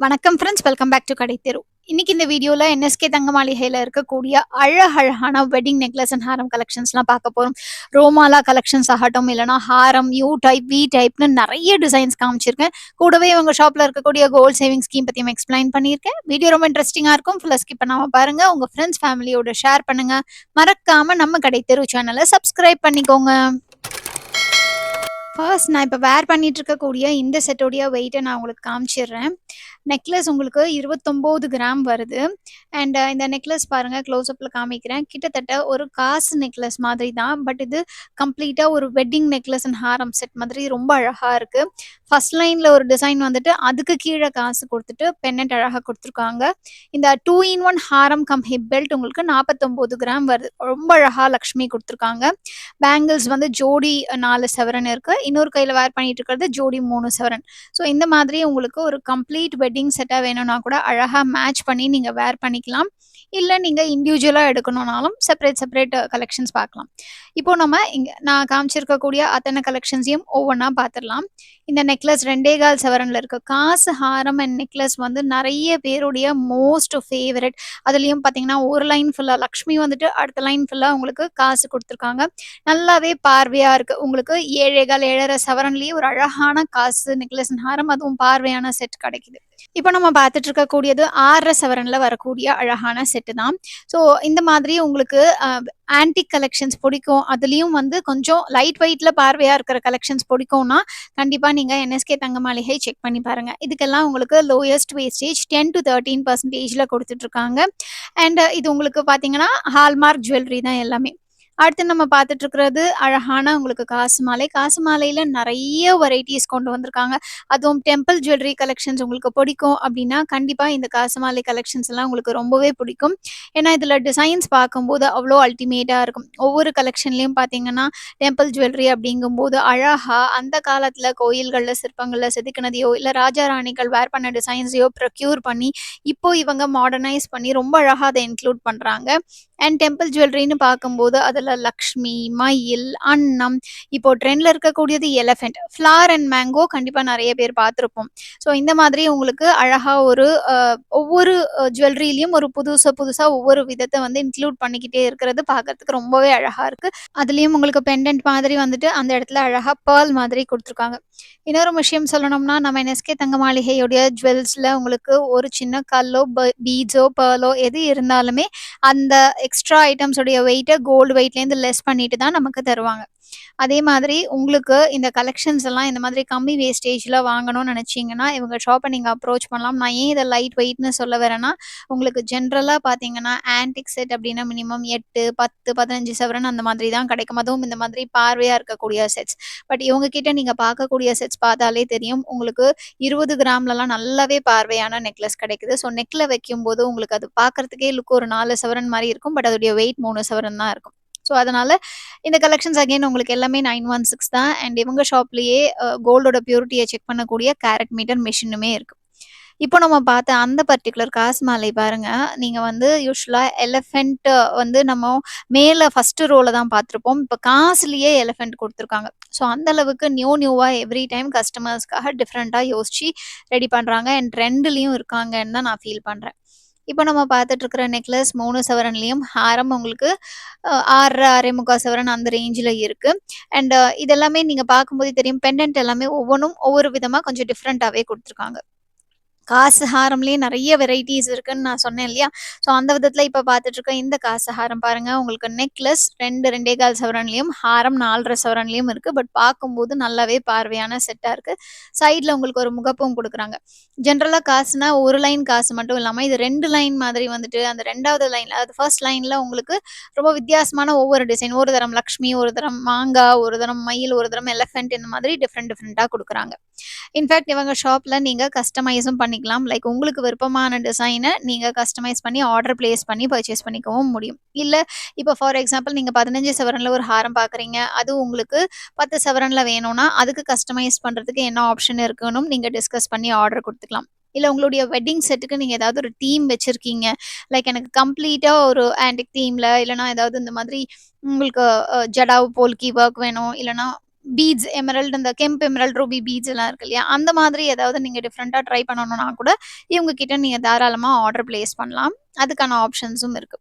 வணக்கம் friends, welcome back to கடை தெரு. இன்னைக்கு இந்த வீடியோல என்எஸ்கே தங்க மாளிகையில இருக்கக்கூடிய அழகழகான வெட்டிங் நெக்லஸ் அண்ட் ஹாரம் கலெக்ஷன்ஸ்லாம் பார்க்க போறோம். ரோமாலா கலெக்ஷன்ஸ் ஆகட்டும், இல்லைனா ஹாரம், யூ டைப், வி டைப்னு நிறைய டிசைன்ஸ் காமிச்சிருக்கேன். கூடவே உங்க ஷாப்ல இருக்கக்கூடிய கோல்ட் சேவிங் ஸ்கீம் பத்தியும் எக்ஸ்பிளைன் பண்ணியிருக்கேன். வீடியோ ரொம்ப இன்ட்ரெஸ்டிங்கா இருக்கும். ஃபுல்லா ஸ்கிப் பண்ணாம பாருங்க. உங்க ஃப்ரெண்ட்ஸ் ஃபேமிலியோட ஷேர் பண்ணுங்க. மறக்காம நம்ம கடை தெரு சேனலை சப்ஸ்கிரைப் பண்ணிக்கோங்க. ஃபர்ஸ்ட் நான் இப்போ வேர் பண்ணிட்டு இருக்கக்கூடிய இந்த செட்டோடைய வெயிட்டை நான் உங்களுக்கு காமிச்சிடுறேன். நெக்லஸ் உங்களுக்கு 29 கிராம் வருது. அண்ட் இந்த நெக்லஸ் பாருங்க, க்ளோஸ்அப்பில் காமிக்கிறேன். கிட்டத்தட்ட ஒரு காசு நெக்லஸ் மாதிரி தான். பட் இது கம்ப்ளீட்டாக ஒரு wedding necklace and Haram set மாதிரி ரொம்ப அழகாக இருக்குது. ஃபர்ஸ்ட் லைனில் ஒரு டிசைன் வந்துட்டு அதுக்கு கீழே காசு கொடுத்துட்டு பென்னட் அழகாக கொடுத்துருக்காங்க. இந்த 2-in-1 ஹாரம் கம் ஹிப் பெல்ட் உங்களுக்கு 49 கிராம் வருது. ரொம்ப அழகாக லக்ஷ்மி கொடுத்துருக்காங்க. பேங்கிள்ஸ் வந்து ஜோடி 4 சவரன் இருக்கு. இன்னொரு கையில் வேர் பண்ணிட்டு இருக்கிறது ஜோடி 3 சவரன். ஸோ இந்த மாதிரி உங்களுக்கு ஒரு கம்ப்ளீட் வெட்டிங் செட்டாக வேணும்னா கூட அழகாக மேட்ச் பண்ணி நீங்கள் வேர் பண்ணிக்கலாம். இல்லை நீங்கள் இண்டிவிஜுவலாக எடுக்கணும்னாலும் செப்பரேட் கலெக்ஷன்ஸ் பார்க்கலாம். இப்போ நம்ம இங்கே நான் காமிச்சிருக்கக்கூடிய அத்தனை கலெக்ஷன்ஸையும் ஒவ்வொன்றா பார்த்துடலாம். இந்த நெக்லஸ் 2.25 சவரனில் இருக்க காசு ஹாரம் அண்ட் நெக்லஸ் வந்து நிறைய பேருடைய மோஸ்ட் ஃபேவரட். அதுலேயும் பார்த்தீங்கன்னா ஒரு லைன் ஃபுல்லாக லக்ஷ்மி வந்துட்டு அடுத்த லைன் ஃபுல்லாக உங்களுக்கு காசு கொடுத்துருக்காங்க. நல்லாவே பார்வையாக இருக்குது. உங்களுக்கு 7.25 சவரன்லேயே ஒரு அழகான காசு நெக்லஸ் அண்ட் ஹாரம், அதுவும் பார்வையான செட் கிடைக்குது. இப்போ நம்ம பார்த்துட்டு இருக்கக்கூடியது 6.5 சவரன்ல வரக்கூடிய அழகான செட்டு தான். ஸோ இந்த மாதிரி உங்களுக்கு ஆன்டிக் கலெக்ஷன்ஸ் பிடிக்கும், அதுலேயும் வந்து கொஞ்சம் லைட் வெயிட்ல பார்வையாக இருக்கிற கலெக்ஷன்ஸ் பிடிக்கும்னா கண்டிப்பாக நீங்கள் என்எஸ்கே தங்க மாளிகை செக் பண்ணி பாருங்கள். இதுக்கெல்லாம் உங்களுக்கு லோயஸ்ட் வேஸ்டேஜ் 10 to 13% கொடுத்துட்ருக்காங்க. அண்ட் இது உங்களுக்கு பார்த்தீங்கன்னா ஹால்மார்க் ஜுவல்லரி தான் எல்லாமே. அடுத்து நம்ம பார்த்துட்டு இருக்கிறது அழகான உங்களுக்கு காசு மாலை. காசு மாலையில் நிறைய வெரைட்டிஸ் கொண்டு வந்திருக்காங்க. அதுவும் டெம்பிள் ஜுவல்லரி கலெக்ஷன்ஸ் உங்களுக்கு பிடிக்கும் அப்படின்னா கண்டிப்பாக இந்த காசு மாலை கலெக்ஷன்ஸ் எல்லாம் உங்களுக்கு ரொம்பவே பிடிக்கும். ஏன்னா இதில் டிசைன்ஸ் பார்க்கும்போது அவ்வளோ அல்டிமேட்டாக இருக்கும். ஒவ்வொரு கலெக்ஷன்லேயும் பார்த்தீங்கன்னா டெம்பிள் ஜுவல்லரி அப்படிங்கும்போது அழகாக அந்த காலத்தில் கோயில்களில் சிற்பங்களில் செதுக்கினதையோ இல்லை ராஜா ராணிகள் வேர் பண்ண டிசைன்ஸையோ ப்ரொக்யூர் பண்ணி இப்போ இவங்க மாடர்னைஸ் பண்ணி ரொம்ப அழகாக அதை இன்க்ளூட் பண்ணுறாங்க. அண்ட் டெம்பிள் ஜுவல்லரின்னு பார்க்கும்போது அதில் லக்ஷ்மி, மயில், அன்னம், இப்போ ட்ரெண்டில் இருக்கக்கூடியது எலஃபெண்ட், ஃப்ளார் அண்ட் மேங்கோ கண்டிப்பாக நிறைய பேர் பார்த்துருப்போம். ஸோ இந்த மாதிரி உங்களுக்கு அழகாக ஒரு ஒவ்வொரு ஜுவல்லரிலையும் ஒரு புதுசாக ஒவ்வொரு விதத்தை வந்து இன்க்ளூட் பண்ணிக்கிட்டே இருக்கிறது பார்க்கறதுக்கு ரொம்பவே அழகாக இருக்குது. அதுலேயும் உங்களுக்கு பெண்டன்ட் மாதிரி வந்துட்டு அந்த இடத்துல அழகாக பேர்ல் மாதிரி கொடுத்துருக்காங்க. இன்னொரு விஷயம் சொல்லணும்னா நம்ம என்எஸ்கே தங்க மாளிகையுடைய ஜுவல்ஸில் உங்களுக்கு ஒரு சின்ன கல்லோ பீட்ஸோ பேர்லோ எது இருந்தாலுமே அந்த எக்ஸ்ட்ரா ஐட்டம்ஸோடைய வெயிட்டை கோல்டு வெயிட்லேருந்து லெஸ் பண்ணிட்டு தான் நமக்கு தருவாங்க. அதே மாதிரி உங்களுக்கு இந்த கலெக்ஷன்ஸ் எல்லாம் இந்த மாதிரி கம்மி வேஸ்டேஜில் வாங்கணும்னு நினச்சிங்கன்னா இவங்க ஷாப்பை நீங்கள் அப்ரோச் பண்ணலாம். நான் ஏன் இதை லைட் வெயிட்னு சொல்ல வரேன்னா உங்களுக்கு ஜென்ரலாக பார்த்தீங்கன்னா ஆன்டிக் செட் அப்படின்னா மினிமம் 8, 10, 15 சவரன் அந்த மாதிரி தான் கிடைக்கும். அதுவும் இந்த மாதிரி பார்வையாக இருக்கக்கூடிய செட்ஸ். பட் இவங்க கிட்ட நீங்கள் பார்க்கக்கூடிய செட்ஸ் பார்த்தாலே தெரியும் உங்களுக்கு 20 கிராம்லலாம் நல்லாவே பார்வையான நெக்லஸ் கிடைக்குது. ஸோ நெக்கில் வைக்கும்போது உங்களுக்கு அது பார்க்கறதுக்கே லுக் ஒரு 4 சவரன் மாதிரி இருக்கும். பட் அதோடைய வெயிட் 3 சவரன் தான் இருக்கும். ஸோ அதனால இந்த கலெக்ஷன்ஸ் அகைன் உங்களுக்கு எல்லாமே 916 தான். அண்ட் இவங்க ஷாப்லேயே கோல்டோட பியூரிட்டியை செக் பண்ணக்கூடிய கேரட் மீட்டர் மிஷினுமே இருக்கு. இப்போ நம்ம பார்த்த அந்த பர்டிகுலர் காசு மாலை பாருங்க, நீங்க வந்து யூஸ்வலா எலிஃபென்ட் வந்து நம்ம மேல ஃபர்ஸ்ட் ரோல தான் பார்த்துருப்போம். இப்போ காசுலயே எலிஃபென்ட் கொடுத்துருக்காங்க. ஸோ அந்த அளவுக்கு நியூவா எவ்ரி டைம் கஸ்டமர்ஸ்க்காக டிஃப்ரெண்டா யோசிச்சு ரெடி பண்றாங்க. அண்ட் ட்ரெண்ட்லயும் இருக்காங்கன்னு தான் நான் ஃபீல் பண்றேன். இப்போ நம்ம பார்த்துட்டு இருக்கிற நெக்லஸ் 3 சவரன்லயும் ஹாரம் உங்களுக்கு 6, 6.25 சவரன் அந்த ரேஞ்சில் இருக்கு. அண்ட் இதெல்லாமே நீங்க பார்க்கும்போது தெரியும், பெண்டன்ட் எல்லாமே ஒவ்வொன்றும் ஒவ்வொரு விதமா கொஞ்சம் டிஃப்ரெண்டாவே கொடுத்துருக்காங்க. காசு ஹாரம்லேயே நிறைய வெரைட்டிஸ் இருக்குன்னு நான் சொன்னேன் இல்லையா? ஸோ அந்த விதத்தில் இப்போ பார்த்துட்டு இருக்க இந்த காசு ஹாரம் பாருங்க, உங்களுக்கு நெக்லஸ் 2.25 சவரன்லையும் ஹாரம் 4.5 சவரன்லையும் இருக்கு. பட் பார்க்கும்போது நல்லாவே பார்வையான செட்டாக இருக்கு. சைடில் உங்களுக்கு ஒரு முகப்பும் கொடுக்குறாங்க. ஜென்ரலாக காசுனா ஒரு லைன் காசு மட்டும் இல்லாமல் இது 2 லைன் மாதிரி வந்துட்டு அந்த 2வது லைன் அதாவது ஃபர்ஸ்ட் லைனில் உங்களுக்கு ரொம்ப வித்தியாசமான ஒவ்வொரு டிசைன், ஒரு தரம் லக்ஷ்மி, ஒரு தரம் மாங்காய், ஒரு தரம் மயில், ஒரு தரம் எலஃபென்ட், இந்த மாதிரி டிஃப்ரெண்ட்டாக கொடுக்குறாங்க. இன்ஃபேக்ட் இவங்க ஷாப்பில் நீங்கள் கஸ்டமைஸும் பண்ணிக்கலாம். லைக் உங்களுக்கு விருப்பமான டிசைனை நீங்கள் கஸ்டமைஸ் பண்ணி ஆர்டர் பிளேஸ் பண்ணி பர்ச்சேஸ் பண்ணிக்கவும் முடியும். இல்லை இப்போ ஃபார் எக்ஸாம்பிள் நீங்கள் 15 சவரனில் ஒரு ஹாரம் பார்க்குறீங்க, அது உங்களுக்கு 10 சவரனில் வேணும்னா அதுக்கு கஸ்டமைஸ் பண்ணுறதுக்கு என்ன ஆப்ஷன் இருக்குன்னு நீங்கள் டிஸ்கஸ் பண்ணி ஆர்டர் கொடுத்துக்கலாம். இல்லை உங்களுடைய வெட்டிங் செட்டுக்கு நீங்கள் ஏதாவது ஒரு தீம் வச்சுருக்கீங்க, லைக் எனக்கு கம்ப்ளீட்டாக ஒரு ஆன்டிக் தீமில் இல்லைனா ஏதாவது இந்த மாதிரி உங்களுக்கு ஜடாவு போல்கி ஒர்க் வேணும், இல்லைனா பீட்ஸ் எமரல்ட், இந்த கெம்ப் எமரல்ட், ரூபி பீட்ஸ் எல்லாம் இருக்கு இல்லையா? அந்த மாதிரி ஏதாவது நீங்க டிஃபரெண்ட்டா ட்ரை பண்ணணும்னா கூட, இவங்க கிட்ட நீங்க தாராளமா ஆர்டர் பிளேஸ் பண்ணலாம். அதுக்கான ஆப்ஷன்ஸும் இருக்கு.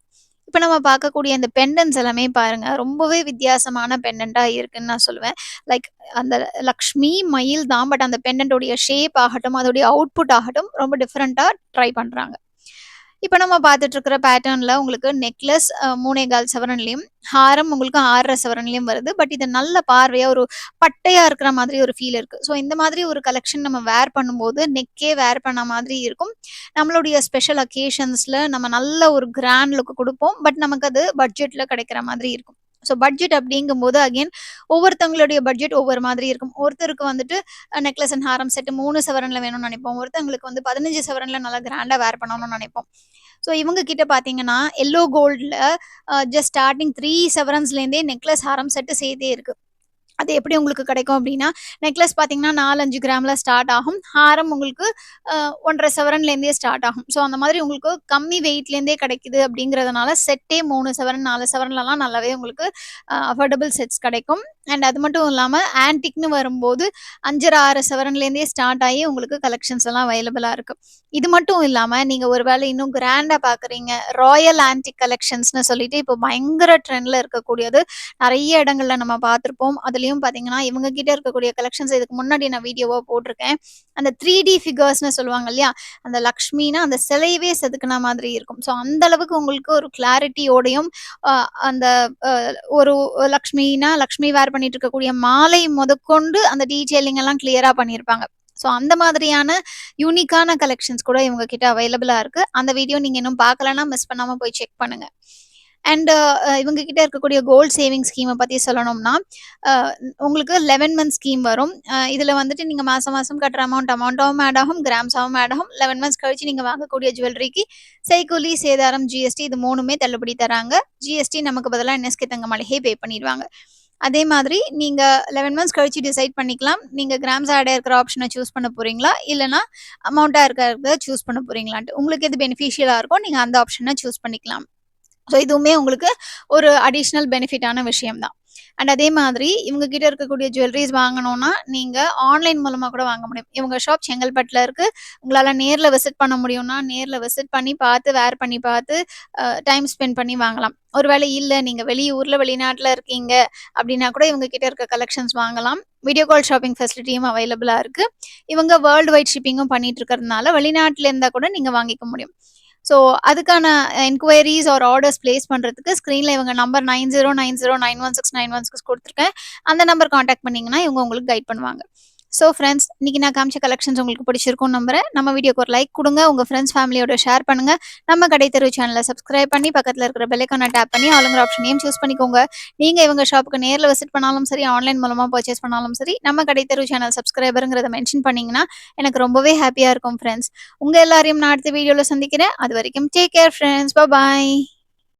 இப்ப நம்ம பார்க்கக்கூடிய இந்த பெண்டன்ட்ஸ் எல்லாமே பாருங்க, ரொம்பவே வித்தியாசமான பெண்டன்ட்டா இருக்குன்னு நான் சொல்லுவேன். லைக் அந்த லக்ஷ்மி, மயில் தான். பட் அந்த பெண்டன்ட்டோடைய ஷேப் ஆகட்டும், அதோடைய அவுட்புட் ஆகட்டும் ரொம்ப டிஃபரெண்ட்டா ட்ரை பண்றாங்க. இப்ப நம்ம பார்த்துட்டு இருக்கிற பேட்டர்ன்ல உங்களுக்கு நெக்லஸ் 3.25 சவரன்லயும், ஹாரம் உங்களுக்கு 6.5 சவரன்லயும் வருது. பட் இது நல்ல பார்வையா ஒரு பட்டையா இருக்கிற மாதிரி ஒரு ஃபீல் இருக்கு. ஸோ இந்த மாதிரி ஒரு கலெக்ஷன் நம்ம வேர் பண்ணும்போது, நெக்கே வேர் பண்ண மாதிரி இருக்கும். நம்மளுடைய ஸ்பெஷல் அக்கேஷன்ஸ்ல நம்ம நல்ல ஒரு கிராண்ட் லுக் குடுப்போம். பட் நமக்கு அது பட்ஜெட்ல கிடைக்கிற மாதிரி இருக்கும். ஸோ பட்ஜெட் அப்படிங்கும்போது அகைன் ஒவ்வொருத்தவங்களுடைய பட்ஜெட் ஒவ்வொரு மாதிரி இருக்கும். ஒருத்தருக்கு வந்துட்டு நெக்லஸ் அண்ட் ஹாரம் செட் 3 சவரன்ல வேணும்னு நினைப்போம். ஒருத்தவங்களுக்கு வந்து 15 சவரன்ல நல்லா கிராண்டா வேர் பண்ணணும்னு நினைப்போம். ஸோ இவங்க கிட்ட பார்த்தீங்கன்னா, எல்லோ கோல்ட்ல ஜஸ்ட் ஸ்டார்ட்டிங் 3 செவரன்ஸ்லேருந்தே நெக்லஸ், ஹாரம் செட்டு சேர்த்தே இருக்கு. அது எப்படி உங்களுக்கு கிடைக்கும் அப்படின்னா, நெக்லஸ் பார்த்தீங்கன்னா 4, 5 கிராம்ல ஸ்டார்ட் ஆகும். ஹாரம் உங்களுக்கு 1 1/2 சவரன்லேருந்தே ஸ்டார்ட் ஆகும். ஸோ அந்த மாதிரி உங்களுக்கு கம்மி வெயிட்லேருந்தே கிடைக்குது அப்படிங்கிறதுனால, செட்டே 3 சவரன், 4 சவரன்லலாம் நல்லாவே உங்களுக்கு அஃபோர்டபுள் செட்ஸ் கிடைக்கும். அண்ட் அது மட்டும் இல்லாம ஆன்டிக்ன்னு வரும்போது 5 1/2 6 சவரன்லேருந்தே ஸ்டார்ட் ஆகி உங்களுக்கு கலெக்ஷன்ஸ் எல்லாம் அவைலபிளா இருக்கு. இது மட்டும் இல்லாம நீங்க ஒரு வேளை இன்னும் கிராண்டா பார்க்குறீங்க, ராயல் ஆன்டிக் கலெக்ஷன்ஸ்ன்னு சொல்லிட்டு இப்போ பயங்கர ட்ரெண்ட்ல இருக்கக்கூடியது. நெறைய இடங்கள்ல நம்ம பார்த்துருப்போம். அதுலயும் பார்த்தீங்கன்னா, இவங்க கிட்ட இருக்கக்கூடிய கலெக்ஷன்ஸ் இதுக்கு முன்னாடி நான் வீடியோவா போட்டிருக்கேன். அந்த 3D ஃபிகர்ஸ்ன்னு சொல்லுவாங்க இல்லையா? அந்த லக்ஷ்மினா அந்த சிலையவே செதுக்குன மாதிரி இருக்கும். ஸோ அந்த அளவுக்கு உங்களுக்கு ஒரு கிளாரிட்டியோடையும் அ அந்த அ ஒரு லக்ஷ்மி வேர் பண்ணிட்டு இருக்கக்கூடிய மாலை முதற்கொண்டு அந்த டீட்டெயிலிங் எல்லாம் கிளியரா பண்ணியிருப்பாங்க. ஸோ அந்த மாதிரியான யூனிக்கான கலெக்ஷன்ஸ் கூட இவங்க கிட்ட அவைலபிளா இருக்கு. அந்த வீடியோ நீங்க இன்னும் பார்க்கலன்னா மிஸ் பண்ணாம போய் செக் பண்ணுங்க. அண்ட் இவங்க கிட்ட இருக்கக்கூடிய கோல்ட் சேவிங் ஸ்கீமை பத்தி சொல்லணும்னா, அ உங்களுக்கு 11 மந்த் ஸ்கீம் வரும். இதுல வந்துட்டு நீங்க மாசம் மாசம் கட்டுற அமௌண்ட்டாவும் ஆட் ஆகும், கிராம்ஸாவும் ஆட் ஆகும். 11 மந்த்ஸ் கழிச்சு நீங்க வாங்கக்கூடிய ஜுவல்லரிக்கு செய்கூலி, சேதாரம், ஜிஎஸ்டி இது 3மே தள்ளுபடி தராங்க. ஜிஎஸ்டி நமக்கு பதிலா என்எஸ்கே தங்க மாளிகை பே பண்ணிருவாங்க. அதே மாதிரி நீங்க 11 மந்த்ஸ் கழிச்சு டிசைட் பண்ணிக்கலாம். நீங்க கிராம்ஸ் ஆட் ஆயிருக்கிற ஆப்ஷன சூஸ் பண்ண போறீங்களா? இல்லன்னா அமௌண்ட்டா இருக்கிறத சூஸ் பண்ண போறீங்களான்ட்டு. உங்களுக்கு எது பெனிஃபிஷியலா இருக்கோ நீங்க அந்த ஆப்ஷன சூஸ் பண்ணிக்கலாம். ஸோ இதுவுமே உங்களுக்கு ஒரு அடிஷ்னல் பெனிஃபிட்டான விஷயம் தான். அண்ட் அதே மாதிரி இவங்க கிட்ட இருக்கக்கூடிய ஜுவல்லரீஸ் வாங்கணும்னா, நீங்க ஆன்லைன் மூலமா கூட வாங்க முடியும். இவங்க ஷாப் செங்கல்பட்டுல இருக்கு. உங்களால நேர்ல விசிட் பண்ண முடியும்னா, நேர்ல விசிட் பண்ணி பார்த்து, வேர் பண்ணி பார்த்து, டைம் ஸ்பெண்ட் பண்ணி வாங்கலாம். ஒருவேளை இல்ல நீங்க வெளியூர்ல, வெளிநாட்ல இருக்கீங்க அப்படின்னா கூட இவங்க கிட்ட இருக்க கலெக்ஷன்ஸ் வாங்கலாம். வீடியோ கால் ஷாப்பிங் ஃபெசிலிட்டியும் அவைலபிளா இருக்கு. இவங்க வேர்ல்டு வைட் ஷிப்பிங்கும் பண்ணிட்டு இருக்கிறதுனால, வெளிநாட்டுல இருந்தா கூட நீங்க வாங்கிக்க முடியும். ஸோ அதுக்கான என்குயரீஸ் ஆர் ஆர்டர்ஸ் பிளேஸ் பண்றதுக்கு ஸ்க்ரீன்ல இவங்க நம்பர் 9090916916 குடுத்துருக்கேன். அந்த நம்பர் கான்டாக்ட் பண்ணீங்கன்னா, இவங்க உங்களுக்கு கைட் பண்ணுவாங்க. ஸோ ஃப்ரெண்ட்ஸ், இன்னைக்கு நான் காமிச்ச கலெக்ஷன்ஸ் உங்களுக்கு பிடிச்சிருக்கும்னு நம்புறேன். நம்ம வீடியோக்கு ஒரு லைக் குடுங்க. உங்க ஃப்ரெண்ட்ஸ், ஃபேமிலியோட ஷேர் பண்ணுங்க. நம்ம கடை தெரு சேனல சப்ஸ்கிரைப் பண்ணி, பக்கத்துல இருக்கிற பெல் ஐகான டேப் பண்ணி, ஆளுங்கிற ஆப்ஷனையும் சூஸ் பண்ணிக்கோங்க. நீங்க இவங்க ஷாப்புக்கு நேர்ல விசிட் பண்ணாலும் சரி, ஆன்லைன் மூலமா பர்ச்சேஸ் பண்ணாலும் சரி, நம்ம கடை தெரு சேனல் சப்ஸ்கிரைபர்ங்கிறத மென்ஷன் பண்ணீங்கன்னா, எனக்கு ரொம்பவே ஹேப்பியா இருக்கும் ஃப்ரெண்ட்ஸ். உங்க எல்லாரையும் நான் அடுத்த வீடியோல சந்திக்கிறேன். அது வரைக்கும் டேக் கேர் ஃப்ரெண்ட்ஸ். பாய்.